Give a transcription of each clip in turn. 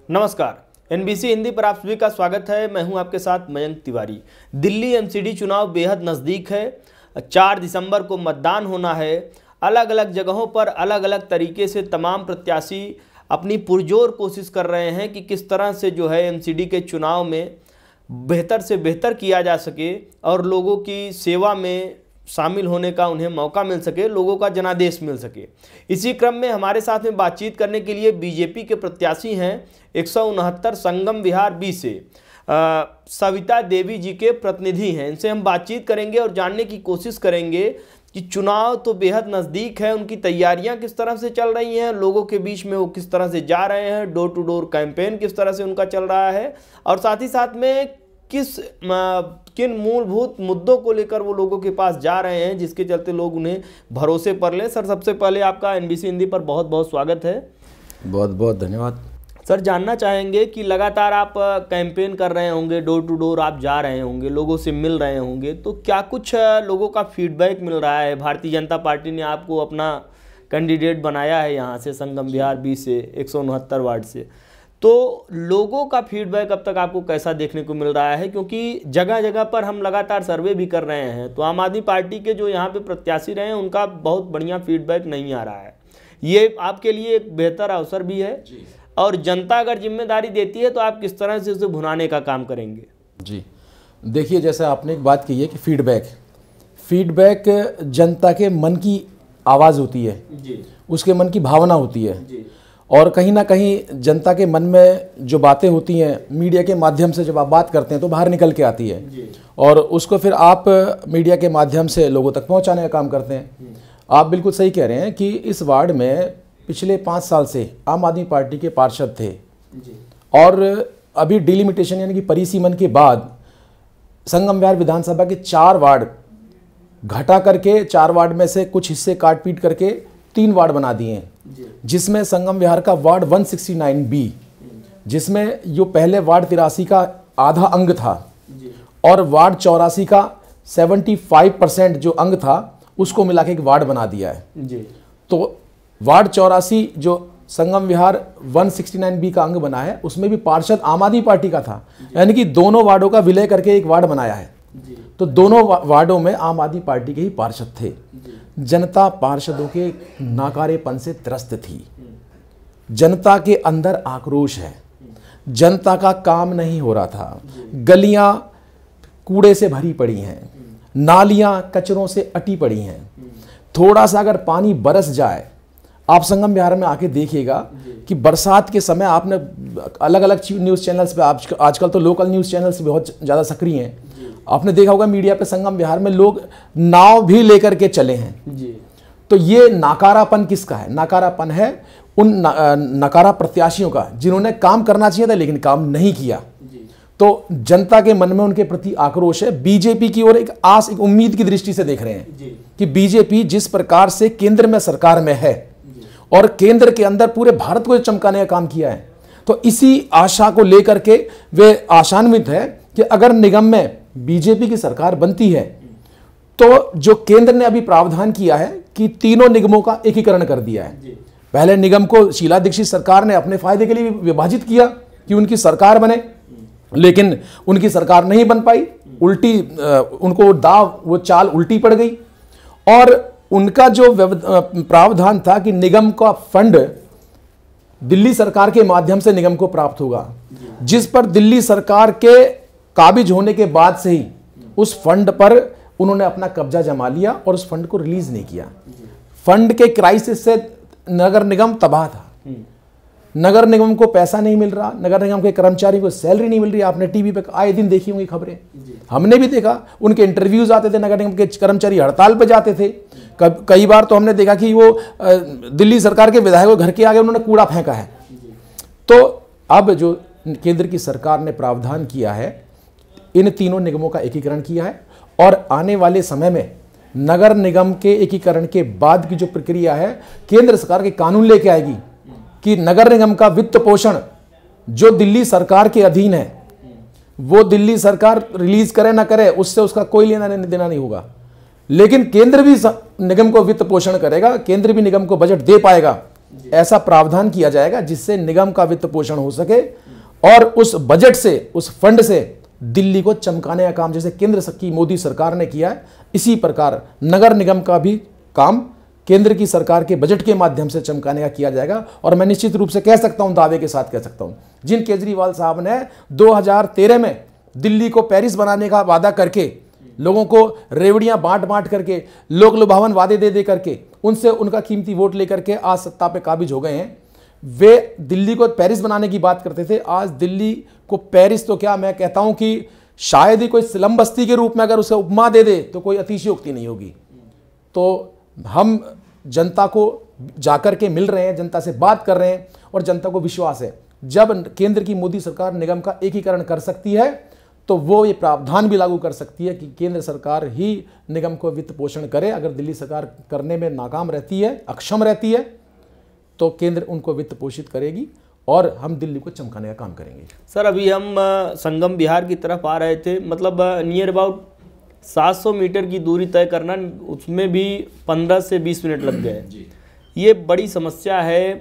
नमस्कार, एनबीसी हिंदी पर आप सभी का स्वागत है। मैं हूं आपके साथ मयंक तिवारी। दिल्ली एमसीडी चुनाव बेहद नज़दीक है। 4 दिसंबर को मतदान होना है। अलग अलग जगहों पर अलग अलग तरीके से तमाम प्रत्याशी अपनी पुरजोर कोशिश कर रहे हैं कि किस तरह से जो है एमसीडी के चुनाव में बेहतर से बेहतर किया जा सके और लोगों की सेवा में शामिल होने का उन्हें मौका मिल सके, लोगों का जनादेश मिल सके। इसी क्रम में हमारे साथ में बातचीत करने के लिए बीजेपी के प्रत्याशी हैं 169 संगम विहार बी से सविता देवी जी के प्रतिनिधि हैं। इनसे हम बातचीत करेंगे और जानने की कोशिश करेंगे कि चुनाव तो बेहद नज़दीक है, उनकी तैयारियां किस तरह से चल रही हैं, लोगों के बीच में वो किस तरह से जा रहे हैं, डोर टू डोर कैंपेन किस तरह से उनका चल रहा है और साथ ही साथ में किन मूलभूत मुद्दों को लेकर वो लोगों के पास जा रहे हैं जिसके चलते लोग उन्हें भरोसे पर लें। सर, सबसे पहले आपका एनबीसी हिंदी पर बहुत बहुत स्वागत है। बहुत बहुत धन्यवाद। सर, जानना चाहेंगे कि लगातार आप कैंपेन कर रहे होंगे, डोर टू डोर आप जा रहे होंगे, लोगों से मिल रहे होंगे, तो क्या कुछ लोगों का फीडबैक मिल रहा है? भारतीय जनता पार्टी ने आपको अपना कैंडिडेट बनाया है यहाँ से संगम विहार बी से 169 वार्ड से, तो लोगों का फीडबैक अब तक आपको कैसा देखने को मिल रहा है? क्योंकि जगह जगह पर हम लगातार सर्वे भी कर रहे हैं तो आम आदमी पार्टी के जो यहाँ पे प्रत्याशी रहे हैं उनका बहुत बढ़िया फीडबैक नहीं आ रहा है। ये आपके लिए एक बेहतर अवसर भी है और जनता अगर जिम्मेदारी देती है तो आप किस तरह से उसे भुनाने का काम करेंगे? जी देखिए, जैसे आपने एक बात कही है कि फीडबैक जनता के मन की आवाज़ होती है जी। उसके मन की भावना होती है जी। और कहीं ना कहीं जनता के मन में जो बातें होती हैं मीडिया के माध्यम से जब आप बात करते हैं तो बाहर निकल के आती है जी। और उसको फिर आप मीडिया के माध्यम से लोगों तक पहुंचाने का काम करते हैं। आप बिल्कुल सही कह रहे हैं कि इस वार्ड में पिछले 5 साल से आम आदमी पार्टी के पार्षद थे जी। और अभी डिलिमिटेशन यानी कि परिसीमन के बाद संगम विहार विधानसभा के 4 वार्ड घटा करके 4 वार्ड में से कुछ हिस्से काट पीट करके 3 वार्ड बना दिए हैं, जिसमें संगम विहार का वार्ड 169B, जिसमें जो पहले वार्ड 83 का आधा अंग था और वार्ड 84 का 75% जो अंग था उसको मिला के एक वार्ड बना दिया है जी। तो वार्ड 84 जो संगम विहार 169B का अंग बना है उसमें भी पार्षद आम आदमी पार्टी का था, यानी कि दोनों वार्डों का विलय करके एक वार्ड बनाया है। तो दोनों वार्डों में आम आदमी पार्टी के ही पार्षद थे। जनता पार्षदों के नाकारेपन से त्रस्त थी। जनता के अंदर आक्रोश है, जनता का काम नहीं हो रहा था। गलियां कूड़े से भरी पड़ी हैं, नालियां कचरों से अटी पड़ी हैं। थोड़ा सा अगर पानी बरस जाए, आप संगम विहार में आके देखिएगा कि बरसात के समय आपने अलग अलग न्यूज़ चैनल्स पे, आजकल तो लोकल न्यूज़ चैनल्स बहुत ज़्यादा सक्रिय हैं, आपने देखा होगा मीडिया पे संगम विहार में लोग नाव भी लेकर के चले हैं जी। तो ये नाकारापन किसका है? नाकारापन है उन नकारा प्रत्याशियों का जिन्होंने काम करना चाहिए था लेकिन काम नहीं किया जी। तो जनता के मन में उनके प्रति आक्रोश है। बीजेपी की ओर एक आस, एक उम्मीद की दृष्टि से देख रहे हैं जी। कि बीजेपी जिस प्रकार से केंद्र में सरकार में है और केंद्र के अंदर पूरे भारत को चमकाने का काम किया है, तो इसी आशा को लेकर के वे आशान्वित है कि अगर निगम में बीजेपी की सरकार बनती है तो जो केंद्र ने अभी प्रावधान किया है कि तीनों निगमों का एकीकरण कर दिया है। पहले निगम को शीला दीक्षित सरकार ने अपने फायदे के लिए विभाजित किया कि उनकी सरकार बने, लेकिन उनकी सरकार नहीं बन पाई। उल्टी उनको वो चाल उल्टी पड़ गई और उनका जो प्रावधान था कि निगम का फंड दिल्ली सरकार के माध्यम से निगम को प्राप्त होगा, जिस पर दिल्ली सरकार के काबिज होने के बाद से ही उस फंड पर उन्होंने अपना कब्जा जमा लिया और उस फंड को रिलीज नहीं किया। फंड के क्राइसिस से नगर निगम तबाह था। नगर निगम को पैसा नहीं मिल रहा, नगर निगम के कर्मचारी को सैलरी नहीं मिल रही। आपने टीवी पे आए दिन देखी होंगी खबरें, हमने भी देखा, उनके इंटरव्यूज आते थे, नगर निगम के कर्मचारी हड़ताल पे जाते थे। कई बार तो हमने देखा कि वो दिल्ली सरकार के विधायकों घर के आगे उन्होंने कूड़ा फेंका है। तो अब जो केंद्र की सरकार ने प्रावधान किया है, इन तीनों निगमों का एकीकरण किया है और आने वाले समय में नगर निगम के एकीकरण के बाद की जो प्रक्रिया है, केंद्र सरकार के कानून लेके आएगी कि नगर निगम का वित्त पोषण जो दिल्ली सरकार के अधीन है, वो दिल्ली सरकार रिलीज करे ना करे उससे उसका कोई लेना देना नहीं होगा, लेकिन केंद्र भी निगम को वित्त पोषण करेगा, केंद्र भी निगम को बजट दे पाएगा ऐसा प्रावधान किया जाएगा जिससे निगम का वित्त पोषण हो सके और उस बजट से, उस फंड से दिल्ली को चमकाने का काम जैसे केंद्र की मोदी सरकार ने किया है, इसी प्रकार नगर निगम का भी काम केंद्र की सरकार के बजट के माध्यम से चमकाने का किया जाएगा। और मैं निश्चित रूप से कह सकता हूं, दावे के साथ कह सकता हूं, जिन केजरीवाल साहब ने 2013 में दिल्ली को पेरिस बनाने का वादा करके, लोगों को रेवड़ियां बांट बांट करके, लोक लुभावन वादे दे दे करके, उनसे उनका कीमती वोट लेकर के आज सत्ता पे काबिज हो गए हैं। वे दिल्ली को पेरिस बनाने की बात करते थे, आज दिल्ली को पेरिस तो क्या, मैं कहता हूं कि शायद ही कोई स्लम बस्ती के रूप में अगर उसे उपमा दे दे तो कोई अतिशयोक्ति नहीं होगी। तो हम जनता को जाकर के मिल रहे हैं, जनता से बात कर रहे हैं और जनता को विश्वास है जब केंद्र की मोदी सरकार निगम का एकीकरण कर सकती है तो वो ये प्रावधान भी लागू कर सकती है कि केंद्र सरकार ही निगम को वित्त पोषण करे। अगर दिल्ली सरकार करने में नाकाम रहती है, अक्षम रहती है, तो केंद्र उनको वित्त पोषित करेगी और हम दिल्ली को चमकाने का काम करेंगे। सर, अभी हम संगम विहार की तरफ आ रहे थे, मतलब नियर अबाउट 700 मीटर की दूरी तय करना, उसमें भी 15 से 20 मिनट लग गए। ये बड़ी समस्या है,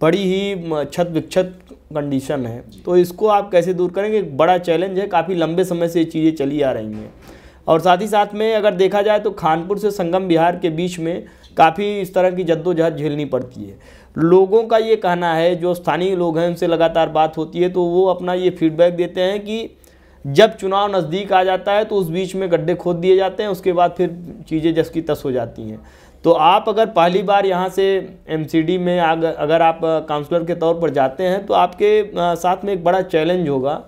बड़ी ही छत विक्षत कंडीशन है, तो इसको आप कैसे दूर करेंगे? एक बड़ा चैलेंज है, काफ़ी लंबे समय से ये चीज़ें चली आ रही हैं। और साथ ही साथ में अगर देखा जाए तो खानपुर से संगम विहार के बीच में काफ़ी इस तरह की जद्दोजहद झेलनी पड़ती है। लोगों का ये कहना है, जो स्थानीय लोग हैं उनसे लगातार बात होती है तो वो अपना ये फीडबैक देते हैं कि जब चुनाव नज़दीक आ जाता है तो उस बीच में गड्ढे खोद दिए जाते हैं, उसके बाद फिर चीज़ें जस की तस हो जाती हैं। तो आप अगर पहली बार यहाँ से एमसीडी में अगर आप काउंसलर के तौर पर जाते हैं तो आपके साथ में एक बड़ा चैलेंज होगा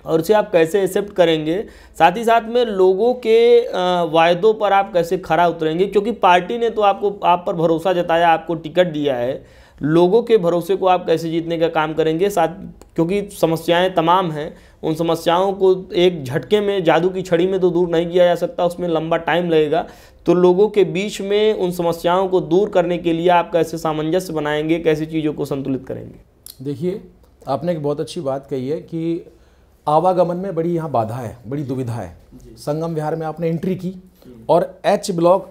और उसे आप कैसे एक्सेप्ट करेंगे, साथ ही साथ में लोगों के वायदों पर आप कैसे खरा उतरेंगे, क्योंकि पार्टी ने तो आप पर भरोसा जताया, आपको टिकट दिया है, लोगों के भरोसे को आप कैसे जीतने का काम करेंगे। साथ क्योंकि समस्याएं तमाम हैं, उन समस्याओं को एक झटके में, जादू की छड़ी में तो दूर नहीं किया जा सकता, उसमें लंबा टाइम लगेगा। तो लोगों के बीच में उन समस्याओं को दूर करने के लिए आप कैसे सामंजस्य बनाएंगे, कैसे चीज़ों को संतुलित करेंगे? देखिए, आपने एक बहुत अच्छी बात कही है कि आवागमन में बड़ी यहाँ बाधा है, बड़ी दुविधा है। संगम विहार में आपने एंट्री की और एच ब्लॉक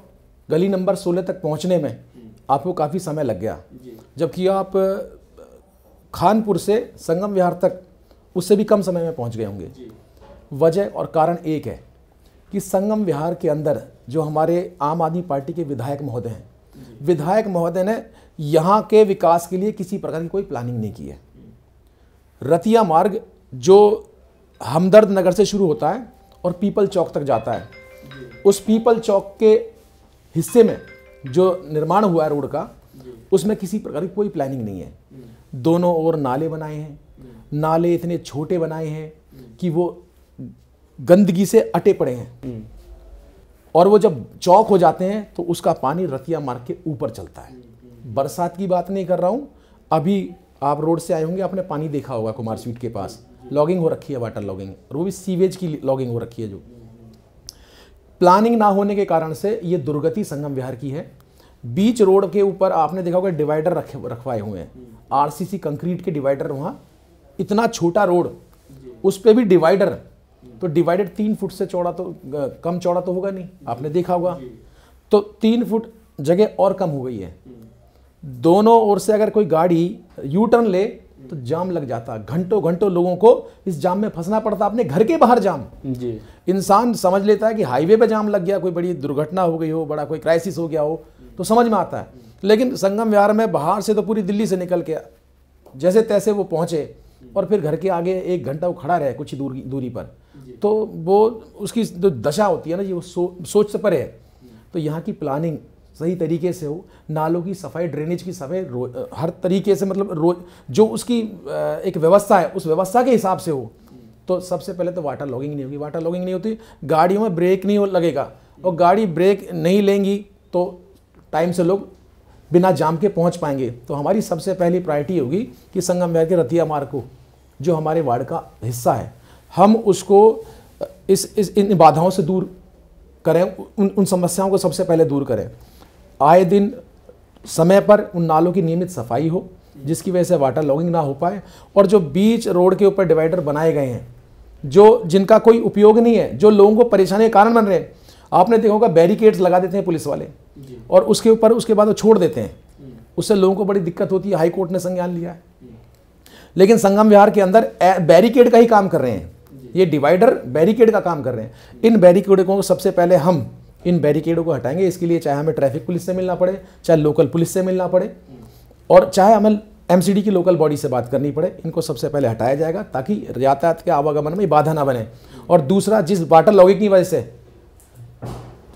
गली नंबर 16 तक पहुँचने में आपको काफ़ी समय लग गया, जबकि आप खानपुर से संगम विहार तक उससे भी कम समय में पहुंच गए होंगे। वजह और कारण एक है कि संगम विहार के अंदर जो हमारे आम आदमी पार्टी के विधायक महोदय हैं, विधायक महोदय ने यहाँ के विकास के लिए किसी प्रकार की कोई प्लानिंग नहीं की है। रतिया मार्ग जो हमदर्द नगर से शुरू होता है और पीपल चौक तक जाता है, उस पीपल चौक के हिस्से में जो निर्माण हुआ है रोड का, उसमें किसी प्रकार की कोई प्लानिंग नहीं है। दोनों ओर नाले बनाए हैं, नाले इतने छोटे बनाए हैं कि वो गंदगी से अटे पड़े हैं और वो जब चौक हो जाते हैं तो उसका पानी रतिया मार्ग के ऊपर चलता है। बरसात की बात नहीं कर रहा हूँ, अभी आप रोड से आए होंगे, आपने पानी देखा होगा कुमार स्वीट के पास, लॉगिंग हो रखी है, वाटर लॉगिंग, और वो भी सीवेज की लॉगिंग हो रखी है। जो प्लानिंग ना होने के कारण से ये दुर्गति संगम विहार की है। बीच रोड के ऊपर आपने देखा होगा डिवाइडर रखवाए हुए हैं, आरसीसी कंक्रीट के डिवाइडर, वहाँ इतना छोटा रोड, उस पर भी डिवाइडर, तो डिवाइडर 3 फुट से चौड़ा तो कम चौड़ा तो होगा नहीं, आपने देखा होगा, तो 3 फुट जगह और कम हो गई है। दोनों ओर से अगर कोई गाड़ी यू टर्न ले तो जाम लग जाता, घंटों घंटों लोगों को इस जाम में फंसना पड़ता, अपने घर के बाहर जाम। जी। इंसान समझ लेता है कि हाईवे पे जाम लग गया, कोई बड़ी दुर्घटना हो गई हो, बड़ा कोई क्राइसिस हो गया हो तो समझ में आता है, लेकिन संगम विहार में बाहर से तो पूरी दिल्ली से निकल के जैसे तैसे वो पहुंचे और फिर घर के आगे 1 घंटा वो खड़ा रहे कुछ दूरी पर, तो वो उसकी जो दशा होती है ना, ये वो सोच से परे है। तो यहाँ की प्लानिंग सही तरीके से हो, नालों की सफाई, ड्रेनेज की सफाई हर तरीके से, मतलब रोज जो उसकी एक व्यवस्था है उस व्यवस्था के हिसाब से हो, तो सबसे पहले तो वाटर लॉगिंग नहीं होगी। वाटर लॉगिंग नहीं होती, गाड़ियों में ब्रेक नहीं लगेगा, और गाड़ी ब्रेक नहीं लेंगी तो टाइम से लोग बिना जाम के पहुंच पाएंगे। तो हमारी सबसे पहली प्रायोरिटी होगी कि संगम विहार के रतिया मार्ग को, जो हमारे वार्ड का हिस्सा है, हम उसको इन बाधाओं से दूर करें, उन समस्याओं को सबसे पहले दूर करें। आए दिन समय पर उन नालों की नियमित सफाई हो, जिसकी वजह से वाटर लॉगिंग ना हो पाए, और जो बीच रोड के ऊपर डिवाइडर बनाए गए हैं जो जिनका कोई उपयोग नहीं है, जो लोगों को परेशानी का कारण बन रहे हैं, आपने देखा होगा बैरिकेड्स लगा देते हैं पुलिस वाले और उसके ऊपर उसके बाद वो छोड़ देते हैं, उससे लोगों को बड़ी दिक्कत होती है, हाई कोर्ट ने संज्ञान लिया है। लेकिन संगम विहार के अंदर बैरिकेड का ही काम कर रहे हैं, ये डिवाइडर बैरिकेड का काम कर रहे हैं। इन बैरिकेडों को सबसे पहले हम इन बैरिकेडों को हटाएंगे। इसके लिए चाहे हमें ट्रैफिक पुलिस से मिलना पड़े, चाहे लोकल पुलिस से मिलना पड़े, और चाहे हमें एमसीडी की लोकल बॉडी से बात करनी पड़े, इनको सबसे पहले हटाया जाएगा ताकि यातायात के आवागमन में बाधा ना बने। और दूसरा, जिस वाटर लॉगिंग की वजह से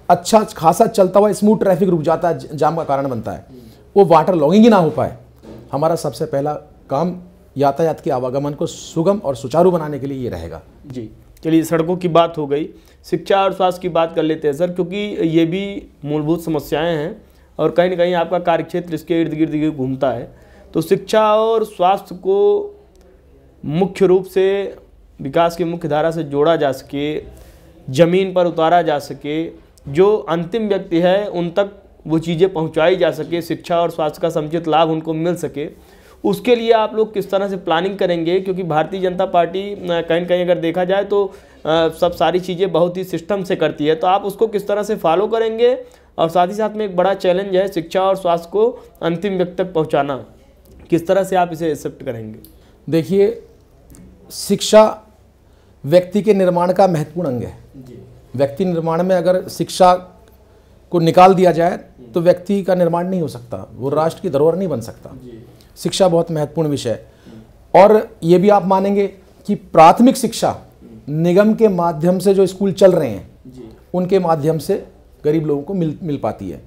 अच्छा खासा चलता हुआ स्मूथ ट्रैफिक रुक जाता है, जाम का कारण बनता है, वो वाटर लॉगिंग ही ना हो पाए। हमारा सबसे पहला काम यातायात के आवागमन को सुगम और सुचारू बनाने के लिए ये रहेगा। जी, चलिए, सड़कों की बात हो गई, शिक्षा और स्वास्थ्य की बात कर लेते हैं सर, क्योंकि ये भी मूलभूत समस्याएं हैं और कहीं ना कहीं आपका कार्यक्षेत्र इसके इर्द गिर्द घूमता है। तो शिक्षा और स्वास्थ्य को मुख्य रूप से विकास की मुख्य धारा से जोड़ा जा सके, ज़मीन पर उतारा जा सके, जो अंतिम व्यक्ति है उन तक वो चीज़ें पहुंचाई जा सके, शिक्षा और स्वास्थ्य का समुचित लाभ उनको मिल सके, उसके लिए आप लोग किस तरह से प्लानिंग करेंगे? क्योंकि भारतीय जनता पार्टी कहीं कहीं अगर देखा जाए तो सब सारी चीज़ें बहुत ही सिस्टम से करती है, तो आप उसको किस तरह से फॉलो करेंगे? और साथ ही साथ में एक बड़ा चैलेंज है शिक्षा और स्वास्थ्य को अंतिम व्यक्ति तक पहुँचाना, किस तरह से आप इसे एक्सेप्ट करेंगे? देखिए, शिक्षा व्यक्ति के निर्माण का महत्वपूर्ण अंग है। व्यक्ति निर्माण में अगर शिक्षा को निकाल दिया जाए तो व्यक्ति का निर्माण नहीं हो सकता, वो राष्ट्र की धरोहर नहीं बन सकता। शिक्षा बहुत महत्वपूर्ण विषय है। और ये भी आप मानेंगे कि प्राथमिक शिक्षा निगम के माध्यम से जो स्कूल चल रहे हैं उनके माध्यम से गरीब लोगों को मिल पाती है।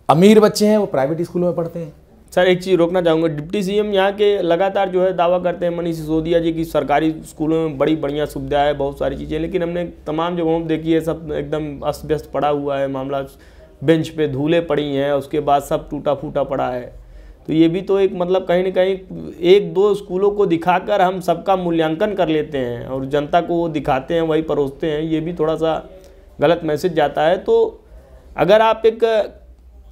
अमीर बच्चे हैं वो प्राइवेट स्कूलों में पढ़ते हैं। सर, एक चीज़ रोकना चाहूँगा, डिप्टी सीएम यहाँ के लगातार जो है दावा करते हैं मनीष सिसोदिया जी की सरकारी स्कूलों में बड़ी बढ़िया सुविधाएं है, बहुत सारी चीज़ें, लेकिन हमने तमाम जगहों में देखी है सब एकदम अस्त व्यस्त पड़ा हुआ है मामला, बेंच पे धूलें पड़ी हैं, उसके बाद सब टूटा फूटा पड़ा है। तो ये भी तो एक मतलब कहीं ना कहीं एक दो स्कूलों को दिखाकर हम सबका मूल्यांकन कर लेते हैं और जनता को वो दिखाते हैं, वही परोसते हैं, ये भी थोड़ा सा गलत मैसेज जाता है। तो अगर आप एक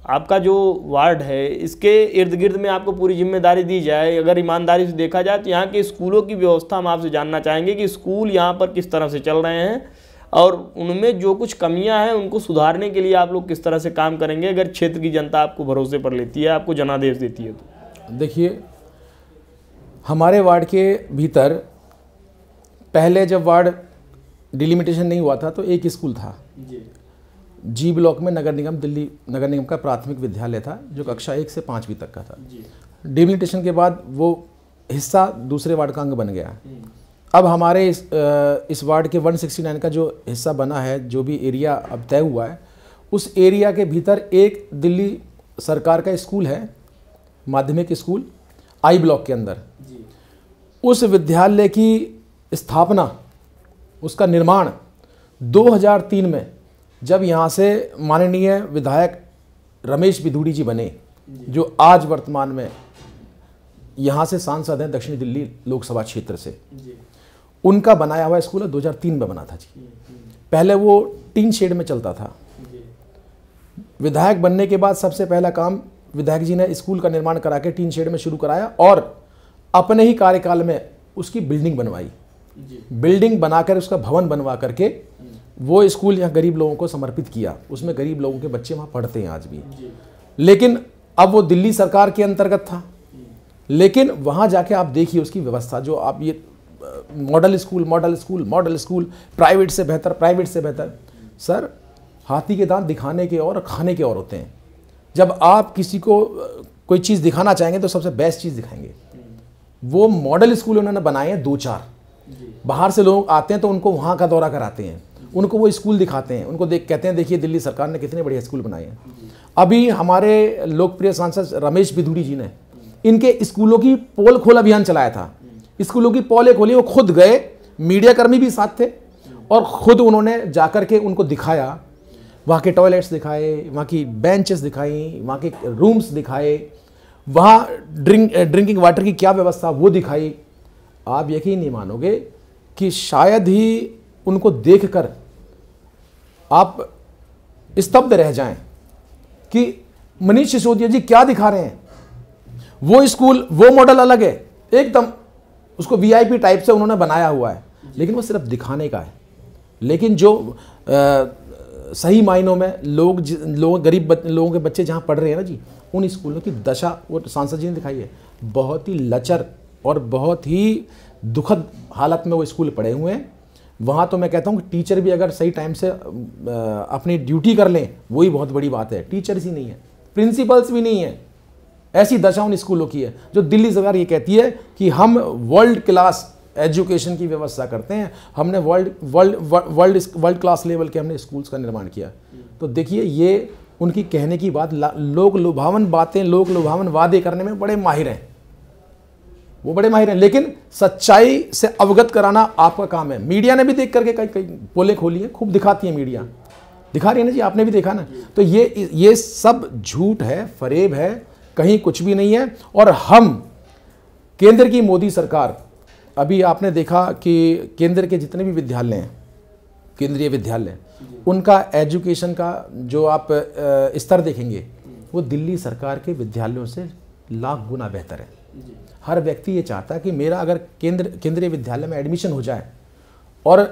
आपका जो वार्ड है इसके इर्द गिर्द में आपको पूरी जिम्मेदारी दी जाए, अगर ईमानदारी से देखा जाए तो यहाँ के स्कूलों की व्यवस्था हम आपसे जानना चाहेंगे कि स्कूल यहाँ पर किस तरह से चल रहे हैं और उनमें जो कुछ कमियां हैं उनको सुधारने के लिए आप लोग किस तरह से काम करेंगे, अगर क्षेत्र की जनता आपको भरोसे पर लेती है, आपको जनादेश देती है तो? देखिए, हमारे वार्ड के भीतर पहले जब वार्ड डिलिमिटेशन नहीं हुआ था तो एक स्कूल था जी ब्लॉक में, नगर निगम दिल्ली नगर निगम का प्राथमिक विद्यालय था जो कक्षा 1 से 5वीं तक का था। डिलिमिटेशन के बाद वो हिस्सा दूसरे वार्ड का अंग बन गया। अब हमारे इस वार्ड के 169 का जो हिस्सा बना है, जो भी एरिया अब तय हुआ है, उस एरिया के भीतर एक दिल्ली सरकार का स्कूल है, माध्यमिक स्कूल आई ब्लॉक के अंदर। उस विद्यालय की स्थापना, उसका निर्माण 2003 में जब यहाँ से माननीय विधायक रमेश बिधूड़ी जी बने, जो आज वर्तमान में यहाँ से सांसद हैं दक्षिण दिल्ली लोकसभा क्षेत्र से, उनका बनाया हुआ स्कूल 2003 में बना था जी। पहले वो टीन शेड में चलता था। विधायक बनने के बाद सबसे पहला काम विधायक जी ने स्कूल का निर्माण करा के टीन शेड में शुरू कराया और अपने ही कार्यकाल में उसकी बिल्डिंग बनवाई। बिल्डिंग बनाकर उसका भवन बनवा करके वो स्कूल यहाँ गरीब लोगों को समर्पित किया। उसमें गरीब लोगों के बच्चे वहाँ पढ़ते हैं आज भी। लेकिन अब वो दिल्ली सरकार के अंतर्गत था, लेकिन वहाँ जाके आप देखिए उसकी व्यवस्था, जो आप ये मॉडल स्कूल, प्राइवेट से बेहतर। सर, हाथी के दांत दिखाने के और खाने के और होते हैं। जब आप किसी को कोई चीज़ दिखाना चाहेंगे तो सबसे बेस्ट चीज़ दिखाएंगे। वो मॉडल स्कूल उन्होंने बनाए हैं 2-4। बाहर से लोग आते हैं तो उनको वहाँ का दौरा कराते हैं, उनको वो स्कूल दिखाते हैं, उनको कहते हैं देखिए दिल्ली सरकार ने कितने बढ़िया स्कूल बनाए हैं। अभी हमारे लोकप्रिय सांसद रमेश बिधूड़ी जी ने इनके स्कूलों की पोल खोल अभियान चलाया था। स्कूलों की पोलें खोली, वो खुद गए, मीडिया कर्मी भी साथ थे और खुद उन्होंने जाकर के उनको दिखाया, वहाँ के टॉयलेट्स दिखाए, वहाँ की बेंचेस दिखाई, वहाँ के रूम्स दिखाए, वहाँ ड्रिंकिंग वाटर की क्या व्यवस्था वो दिखाई। आप यकीन नहीं मानोगे कि शायद ही उनको देखकर आप स्तब्ध रह जाएं कि मनीष सिसोदिया जी क्या दिखा रहे हैं। वो स्कूल, वो मॉडल अलग है एकदम, उसको वीआईपी टाइप से उन्होंने बनाया हुआ है, लेकिन वो सिर्फ दिखाने का है। लेकिन जो सही मायनों में लोग गरीब लोगों के बच्चे जहाँ पढ़ रहे हैं ना जी, उन स्कूलों की दशा वो सांसद जी ने दिखाई है। बहुत ही लचर और बहुत ही दुखद हालत में वो स्कूल पड़े हुए हैं। वहाँ तो मैं कहता हूँ कि टीचर भी अगर सही टाइम से अपनी ड्यूटी कर लें वही बहुत बड़ी बात है। टीचर्स ही नहीं है, प्रिंसिपल्स भी नहीं है। ऐसी दशा उन स्कूलों की है। जो दिल्ली सरकार ये कहती है कि हम वर्ल्ड क्लास एजुकेशन की व्यवस्था करते हैं, हमने वर्ल्ड क्लास लेवल के हमने स्कूल्स का निर्माण किया। तो देखिए ये उनकी कहने की बात, लोक लुभावन बातें, लोक लुभावन वादे करने में बड़े माहिर हैं, वो बड़े माहिर हैं, लेकिन सच्चाई से अवगत कराना आपका काम है। मीडिया ने भी देख करके कई पोले खोली है, खूब दिखाती है मीडिया, दिखा रही है ना जी, आपने भी देखा ना। तो ये सब झूठ है, फरेब है, कहीं कुछ भी नहीं है। और हम केंद्र की मोदी सरकार, अभी आपने देखा कि केंद्र के जितने भी विद्यालय हैं, केंद्रीय विद्यालय, उनका एजुकेशन का जो आप स्तर देखेंगे वो दिल्ली सरकार के विद्यालयों से लाख गुना बेहतर है। हर व्यक्ति ये चाहता है कि मेरा अगर केंद्रीय विद्यालय में एडमिशन हो जाए और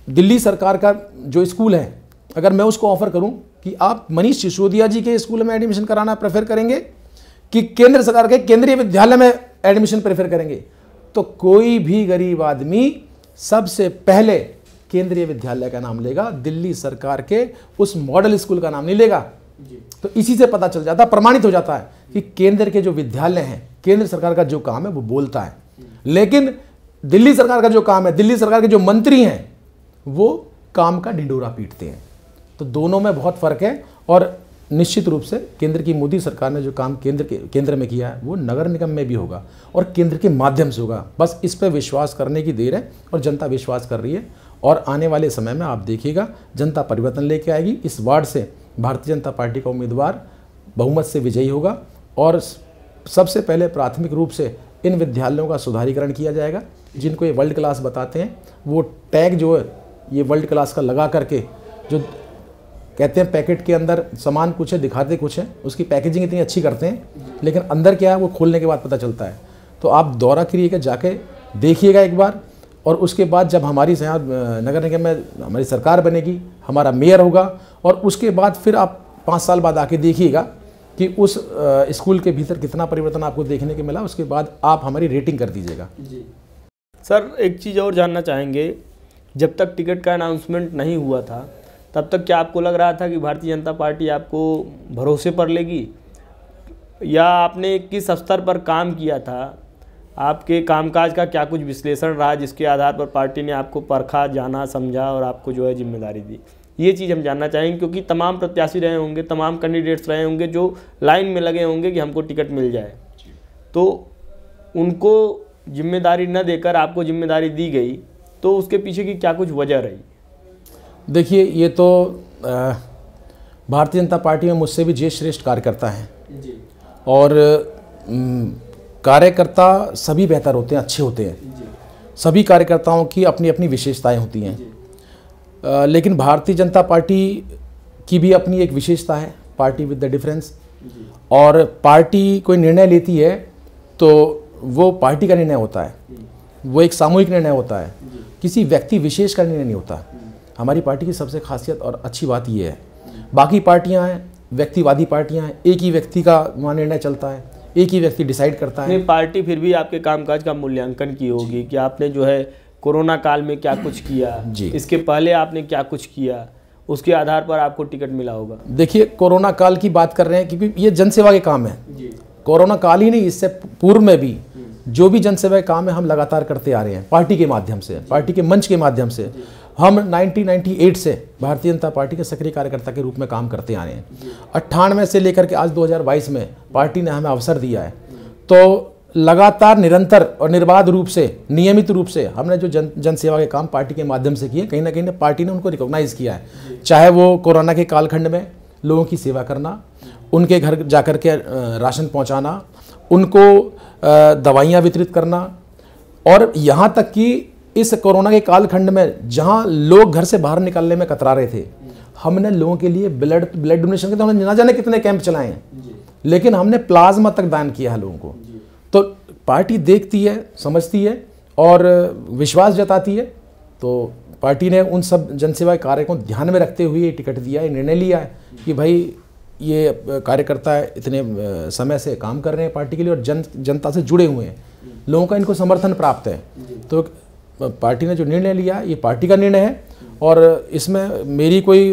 दिल्ली सरकार का जो स्कूल है अगर मैं उसको ऑफर करूं कि आप मनीष सिसोदिया जी के स्कूल में एडमिशन कराना प्रेफर करेंगे कि केंद्र सरकार के केंद्रीय विद्यालय में एडमिशन प्रेफर करेंगे, तो कोई भी गरीब आदमी सबसे पहले केंद्रीय विद्यालय का नाम लेगा, दिल्ली सरकार के उस मॉडल स्कूल का नाम नहीं लेगा। तो इसी से पता चल जाता है, प्रमाणित हो जाता है कि केंद्र के जो विद्यालय हैं, केंद्र सरकार का जो काम है वो बोलता है, लेकिन दिल्ली सरकार का जो काम है, दिल्ली सरकार के जो मंत्री हैं वो काम का ढिंडोरा पीटते हैं। तो दोनों में बहुत फर्क है। और निश्चित रूप से केंद्र की मोदी सरकार ने जो काम केंद्र में किया है वो नगर निगम में भी होगा और केंद्र के माध्यम से होगा। बस इस पर विश्वास करने की देर है और जनता विश्वास कर रही है। और आने वाले समय में आप देखिएगा जनता परिवर्तन लेके आएगी। इस वार्ड से भारतीय जनता पार्टी का उम्मीदवार बहुमत से विजयी होगा और सबसे पहले प्राथमिक रूप से इन विद्यालयों का सुधारीकरण किया जाएगा। जिनको ये वर्ल्ड क्लास बताते हैं वो टैग जो है ये वर्ल्ड क्लास का लगा करके, जो कहते हैं पैकेट के अंदर सामान कुछ है दिखाते कुछ है, उसकी पैकेजिंग इतनी अच्छी करते हैं लेकिन अंदर क्या है वो खोलने के बाद पता चलता है। तो आप दौरा करिएगा, जाके देखिएगा एक बार, और उसके बाद जब हमारी यहाँ नगर निगम में हमारी सरकार बनेगी, हमारा मेयर होगा, और उसके बाद फिर आप 5 साल बाद आके देखिएगा कि उस स्कूल के भीतर कितना परिवर्तन आपको देखने को मिला। उसके बाद आप हमारी रेटिंग कर दीजिएगा। जी सर, एक चीज़ और जानना चाहेंगे, जब तक टिकट का अनाउंसमेंट नहीं हुआ था तब तक क्या आपको लग रहा था कि भारतीय जनता पार्टी आपको भरोसे पर लेगी, या आपने किस स्तर पर काम किया था, आपके कामकाज का क्या कुछ विश्लेषण रहा जिसके आधार पर पार्टी ने आपको परखा, जाना, समझा और आपको जो है जिम्मेदारी दी? ये चीज़ हम जानना चाहेंगे, क्योंकि तमाम प्रत्याशी रहे होंगे, तमाम कैंडिडेट्स रहे होंगे जो लाइन में लगे होंगे कि हमको टिकट मिल जाए, तो उनको जिम्मेदारी न देकर आपको जिम्मेदारी दी गई, तो उसके पीछे की क्या कुछ वजह रही? देखिए, ये तो भारतीय जनता पार्टी में मुझसे भी ज्येष्ठ श्रेष्ठ कार्यकर्ता हैं जी। और कार्यकर्ता सभी बेहतर होते हैं, अच्छे होते हैं जी। सभी कार्यकर्ताओं की अपनी अपनी विशेषताएं होती हैं, लेकिन भारतीय जनता पार्टी की भी अपनी एक विशेषता है, पार्टी विद द डिफरेंस। और पार्टी कोई निर्णय लेती है तो वो पार्टी का निर्णय होता है, वो एक सामूहिक निर्णय होता है, किसी व्यक्ति विशेष का निर्णय नहीं होता। हमारी पार्टी की सबसे खासियत और अच्छी बात ये है, बाकी पार्टियां हैं व्यक्तिवादी पार्टियां हैं, एक ही व्यक्ति का वहाँ निर्णय चलता है, एक ही व्यक्ति डिसाइड करता है। पार्टी फिर भी आपके कामकाज का मूल्यांकन की होगी कि आपने जो है कोरोना काल में क्या कुछ किया, इसके पहले आपने क्या कुछ किया, उसके आधार पर आपको टिकट मिला होगा। देखिए, कोरोना काल की बात कर रहे हैं क्योंकि ये जनसेवा के काम है। कोरोना काल ही नहीं, इससे पूर्व में भी जो भी जनसेवा के काम है हम लगातार करते आ रहे हैं, पार्टी के माध्यम से, पार्टी के मंच के माध्यम से। हम 1998 से भारतीय जनता पार्टी के सक्रिय कार्यकर्ता के रूप में काम करते आ रहे हैं। 98 से लेकर के आज 2022 में पार्टी ने हमें अवसर दिया है, तो लगातार निरंतर और निर्बाध रूप से, नियमित रूप से हमने जो जनसेवा के काम पार्टी के माध्यम से किए, कहीं ना कहीं पार्टी ने उनको रिकॉग्नाइज किया है। चाहे वो कोरोना के कालखंड में लोगों की सेवा करना, उनके घर जाकर के राशन पहुंचाना, उनको दवाइयाँ वितरित करना, और यहाँ तक कि इस कोरोना के कालखंड में जहाँ लोग घर से बाहर निकलने में कतरा रहे थे, हमने लोगों के लिए ब्लड डोनेशन के तो हमने ना जाने कितने कैंप चलाए हैं, लेकिन हमने प्लाज्मा तक दान किया है लोगों को। तो पार्टी देखती है, समझती है और विश्वास जताती है। तो पार्टी ने उन सब जनसेवा कार्य को ध्यान में रखते हुए टिकट दिया है, निर्णय लिया है कि भाई ये कार्यकर्ता इतने समय से काम कर रहे हैं पार्टी के लिए और जनता से जुड़े हुए हैं, लोगों का इनको समर्थन प्राप्त है। तो पार्टी ने जो निर्णय लिया ये पार्टी का निर्णय है और इसमें मेरी कोई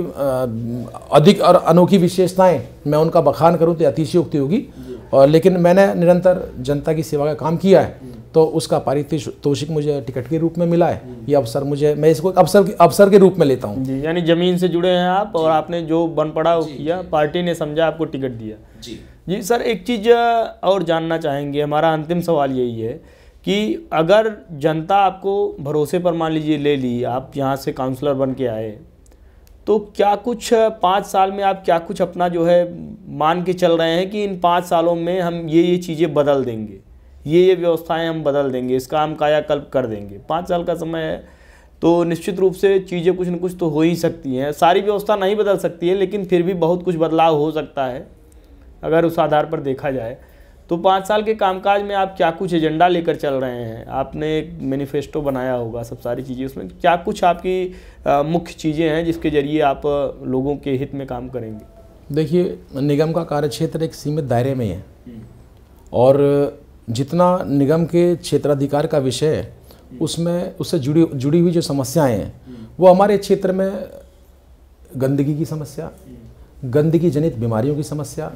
अधिक और अनोखी विशेषताएं मैं उनका बखान करूं तो अतिशयोक्ति होगी। और लेकिन मैंने निरंतर जनता की सेवा का काम किया है तो उसका पारितोषिक मुझे टिकट के रूप में मिला है। ये अवसर मैं इसको अवसर के रूप में लेता हूँ जी। यानी जमीन से जुड़े हैं आप और आपने जो बन पड़ा वो किया, पार्टी ने समझा आपको टिकट दिया जी। सर एक चीज़ और जानना चाहेंगे, हमारा अंतिम सवाल यही है कि अगर जनता आपको भरोसे पर मान लीजिए ले ली, आप यहाँ से काउंसलर बन के आए, तो क्या कुछ 5 साल में आप क्या कुछ अपना जो है मान के चल रहे हैं कि इन 5 सालों में हम ये चीज़ें बदल देंगे, ये व्यवस्थाएं हम बदल देंगे, इसका हम कायाकल्प कर देंगे? 5 साल का समय है तो निश्चित रूप से चीज़ें कुछ न कुछ तो हो ही सकती हैं। सारी व्यवस्था नहीं बदल सकती है लेकिन फिर भी बहुत कुछ बदलाव हो सकता है अगर उस आधार पर देखा जाए। तो 5 साल के कामकाज में आप क्या कुछ एजेंडा लेकर चल रहे हैं? आपने एक मैनिफेस्टो बनाया होगा, सब सारी चीज़ें, उसमें क्या कुछ आपकी मुख्य चीज़ें हैं जिसके जरिए आप लोगों के हित में काम करेंगे? देखिए, निगम का कार्यक्षेत्र एक सीमित दायरे में है और जितना निगम के क्षेत्राधिकार का विषय है उसमें उससे जुड़ी हुई जो समस्याएं हैं वो हमारे क्षेत्र में गंदगी की समस्या, गंदगी जनित बीमारियों की समस्या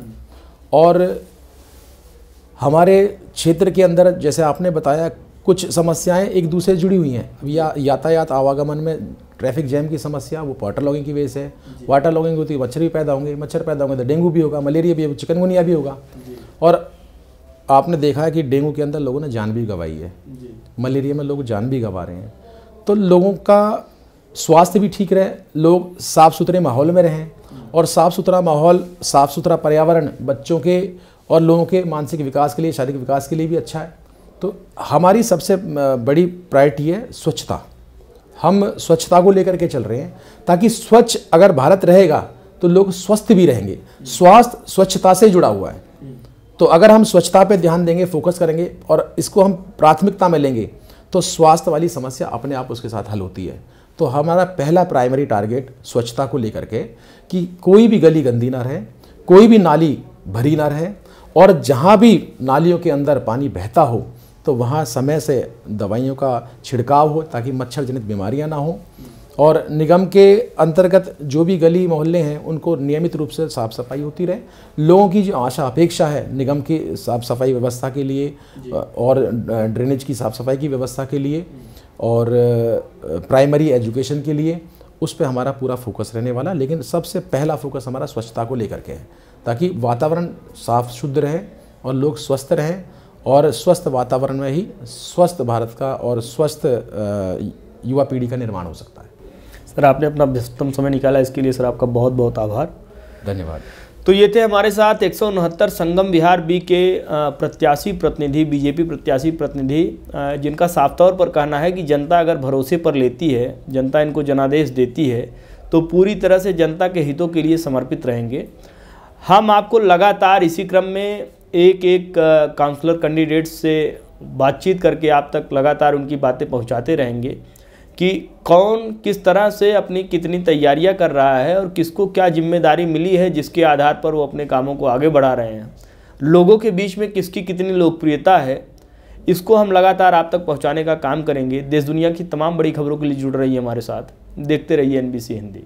और हमारे क्षेत्र के अंदर जैसे आपने बताया कुछ समस्याएं एक दूसरे से जुड़ी हुई हैं। यातायात आवागमन में ट्रैफिक जैम की समस्या वो वाटर लॉगिंग की वजह से, वाटर लॉगिंग होती है मच्छर भी पैदा होंगे, मच्छर पैदा होंगे तो डेंगू भी होगा, मलेरिया भी होगा, चिकनगुनिया भी होगा। और आपने देखा है कि डेंगू के अंदर लोगों ने जान भी गंवाई है, मलेरिया में लोग जान भी गंवा रहे हैं। तो लोगों का स्वास्थ्य भी ठीक रहे, लोग साफ़ सुथरे माहौल में रहें और साफ़ सुथरा माहौल, साफ़ सुथरा पर्यावरण बच्चों के और लोगों के मानसिक विकास के लिए, शारीरिक विकास के लिए भी अच्छा है। तो हमारी सबसे बड़ी प्रायोरिटी है स्वच्छता। हम स्वच्छता को लेकर के चल रहे हैं ताकि स्वच्छ अगर भारत रहेगा तो लोग स्वस्थ भी रहेंगे। स्वास्थ्य स्वच्छता से जुड़ा हुआ है। तो अगर हम स्वच्छता पे ध्यान देंगे, फोकस करेंगे और इसको हम प्राथमिकता में लेंगे तो स्वास्थ्य वाली समस्या अपने आप उसके साथ हल होती है। तो हमारा पहला प्राइमरी टारगेट स्वच्छता को लेकर के कि कोई भी गली गंदी ना रहे, कोई भी नाली भरी ना रहे और जहाँ भी नालियों के अंदर पानी बहता हो तो वहाँ समय से दवाइयों का छिड़काव हो ताकि मच्छर जनित बीमारियाँ ना हो। और निगम के अंतर्गत जो भी गली मोहल्ले हैं उनको नियमित रूप से साफ़ सफाई होती रहे। लोगों की जो आशा अपेक्षा है निगम की साफ़ सफाई व्यवस्था के लिए और ड्रेनेज की साफ़ सफाई की व्यवस्था के लिए और प्राइमरी एजुकेशन के लिए, उस पर हमारा पूरा फोकस रहने वाला। लेकिन सबसे पहला फोकस हमारा स्वच्छता को लेकर के है ताकि वातावरण साफ शुद्ध रहे और लोग स्वस्थ रहें और स्वस्थ वातावरण में ही स्वस्थ भारत का और स्वस्थ युवा पीढ़ी का निर्माण हो सकता है। सर आपने अपना व्यस्ततम समय निकाला, इसके लिए सर आपका बहुत बहुत आभार। धन्यवाद। तो ये थे हमारे साथ 169 संगम विहार बी के प्रत्याशी प्रतिनिधि, बीजेपी प्रत्याशी प्रतिनिधि, जिनका साफ तौर पर कहना है कि जनता अगर भरोसे पर लेती है, जनता इनको जनादेश देती है तो पूरी तरह से जनता के हितों के लिए समर्पित रहेंगे। हम आपको लगातार इसी क्रम में एक एक काउंसलर कैंडिडेट्स से बातचीत करके आप तक लगातार उनकी बातें पहुंचाते रहेंगे कि कौन किस तरह से अपनी कितनी तैयारियां कर रहा है और किसको क्या जिम्मेदारी मिली है जिसके आधार पर वो अपने कामों को आगे बढ़ा रहे हैं। लोगों के बीच में किसकी कितनी लोकप्रियता है, इसको हम लगातार आप तक पहुंचाने का काम करेंगे। देश दुनिया की तमाम बड़ी खबरों के लिए जुड़ रही है हमारे साथ। देखते रहिए NBC हिंदी।